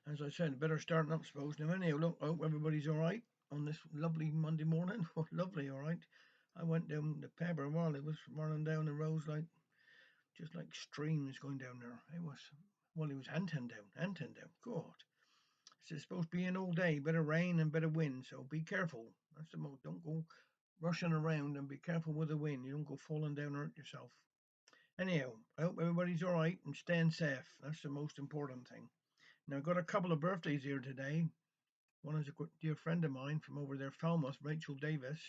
As I said, better starting up, suppose. Now, anyhow, look, I hope everybody's all right on this lovely Monday morning. Oh, lovely, all right. I went down the Pebble while it was running down the roads like just like streams going down there. It was, well, it was Anton down. God, it's supposed to be an all day, bit of rain and bit of wind, so be careful. That's the most. Don't go rushing around and be careful with the wind. You don't go falling down and hurt yourself. Anyhow, I hope everybody's all right and staying safe. That's the most important thing. Now, I've got a couple of birthdays here today. One is a dear friend of mine from over there, Falmouth, Rachel Davis.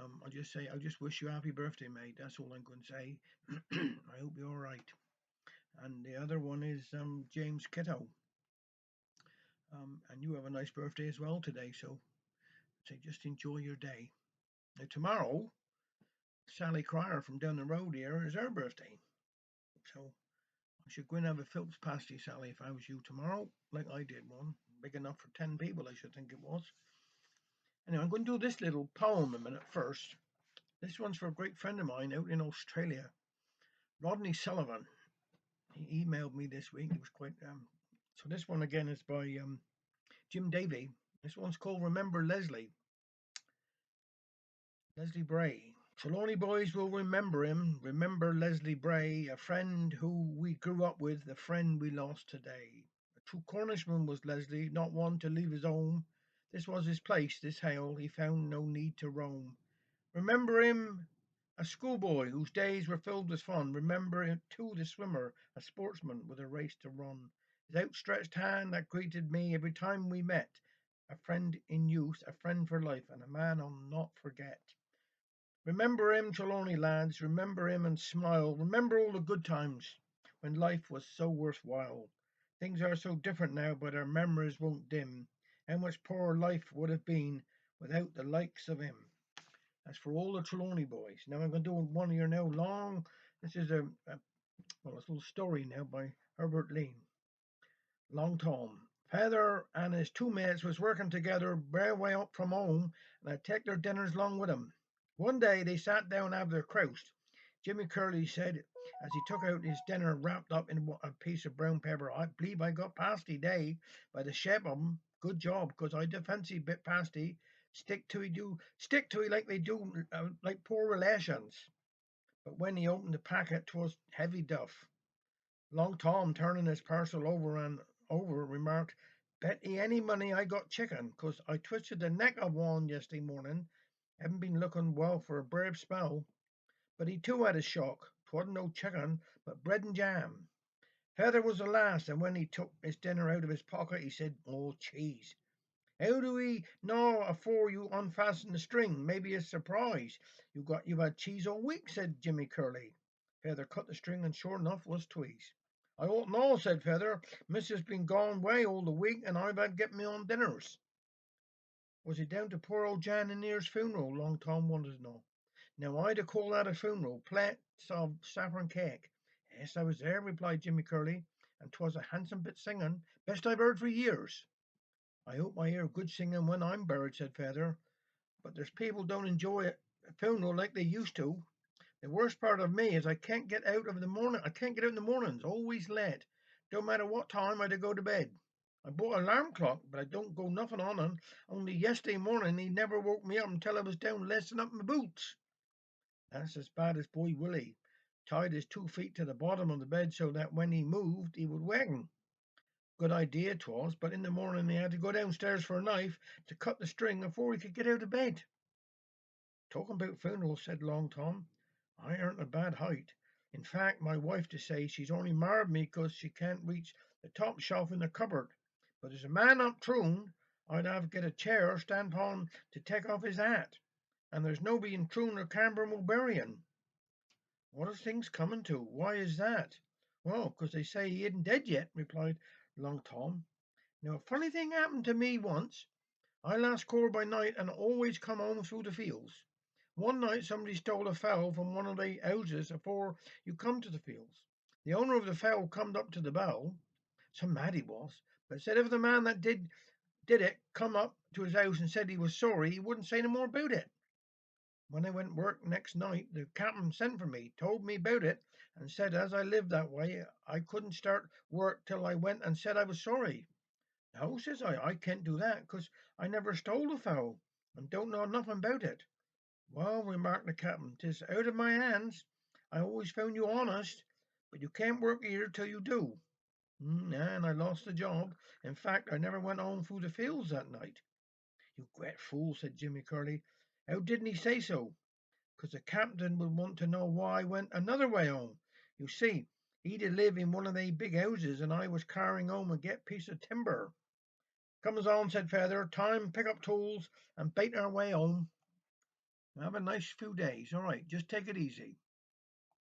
I'll just wish you a happy birthday, mate. That's all I'm going to say. I hope you're all right. And the other one is James Kitto. And you have a nice birthday as well today. So say just enjoy your day. Now, tomorrow, Sally Cryer from down the road here is her birthday. So I should go and have a Phillips pasty, Sally, if I was you tomorrow, like I did one. Big enough for 10 people, I should think it was. Anyway, I'm going to do this little poem a minute first. This one's for a great friend of mine out in Australia, Rodney Sullivan. He emailed me this week. It was quite. So this one again is by Jim Davey. This one's called "Remember Leslie." Leslie Bray. Trelawney boys will remember him. Remember Leslie Bray, a friend who we grew up with, a friend we lost today. A true Cornishman was Leslie, not one to leave his home. This was his place, this hale. He found no need to roam. Remember him, a schoolboy whose days were filled with fun. Remember him too, the swimmer, a sportsman with a race to run. His outstretched hand that greeted me every time we met. A friend in youth, a friend for life, and a man I'll not forget. Remember him, Trelawney lads, remember him and smile. Remember all the good times when life was so worthwhile. Things are so different now, but our memories won't dim. How much poorer life would have been without the likes of him. That's for all the Trelawney boys. Now I'm going to do one here now. Long. This is a little story now by Herbert Lean. Long Tom. Father and his two mates was working together bare way up from home, and I'd take their dinners along with 'em. One day they sat down after their croust. Jimmy Curley said, as he took out his dinner wrapped up in a piece of brown paper, I believe I got pasty day by the shape of 'em. Good job, 'cause I do fancy bit pasty. Stick to it like they do, like poor relations. But when he opened the packet, 'twas heavy duff. Long Tom, turning his parcel over and over, remarked, Bet ye any money I got chicken, 'cause I twisted the neck of one yesterday morning. Haven't been looking well for a brave spell. But he too had a shock. 'Twasn't no chicken, but bread and jam. Feather was the last, and when he took his dinner out of his pocket, he said, Oh, cheese. How do we know afore you unfasten the string? Maybe a surprise. You've had cheese all week, said Jimmy Curley. Feather cut the string, and sure enough was tweez. I ought know, said Feather. Missus been gone way all the week, and I've had get me on dinners. Was it down to poor old Jan and Near's funeral? Long Tom wanted to know. Now I'd call that a funeral. Plates of saffron cake. Yes, I was there, replied Jimmy Curley, and 'twas a handsome bit singing, best I've heard for years. I hope I hear good singing when I'm buried, said Feather, but there's people don't enjoy a funeral like they used to. The worst part of me is I can't get out of the morning. I can't get out in the mornings. Always late. Don't matter what time I to go to bed. I bought an alarm clock, but I don't go nothing on it. Only yesterday morning he never woke me up until I was down lacing up my boots. That's as bad as Boy Willie. Tied his 2 feet to the bottom of the bed so that when he moved he would wagon. Good idea 'twas, but in the morning he had to go downstairs for a knife to cut the string afore he could get out of bed. Talking about funerals, said Long Tom, I aren't a bad height. In fact, my wife to say she's only married me 'cause she can't reach the top shelf in the cupboard. But as a man up troon, I'd have to get a chair stand upon to take off his hat, and there's nobody in Troon or Canberra will bury him. What are things coming to? Why is that? Well, 'cause they say he isn't dead yet, replied Long Tom. Now, a funny thing happened to me once. I last called by night and always come home through the fields. One night somebody stole a fowl from one of the houses afore you come to the fields. The owner of the fowl comed up to the bell, some mad he was, but said if the man that did it come up to his house and said he was sorry, he wouldn't say no more about it. When I went work next night, the captain sent for me, told me about it, and said as I lived that way, I couldn't start work till I went and said I was sorry. "How?" says I. "I can't do that, 'cause I never stole the fowl, and don't know nothing about it." "Well," remarked the captain, "'tis out of my hands. I always found you honest, but you can't work here till you do." And I lost the job. In fact, I never went home through the fields that night. "You great fool," said Jimmy Curley. "How didn't he say so? 'Cause the captain would want to know why I went another way home. You see, he'd a live in one of they big houses, and I was carrying home a get piece of timber." "Comes on," said Feather. "Time pick up tools and bait our way home. Have a nice few days. All right, just take it easy."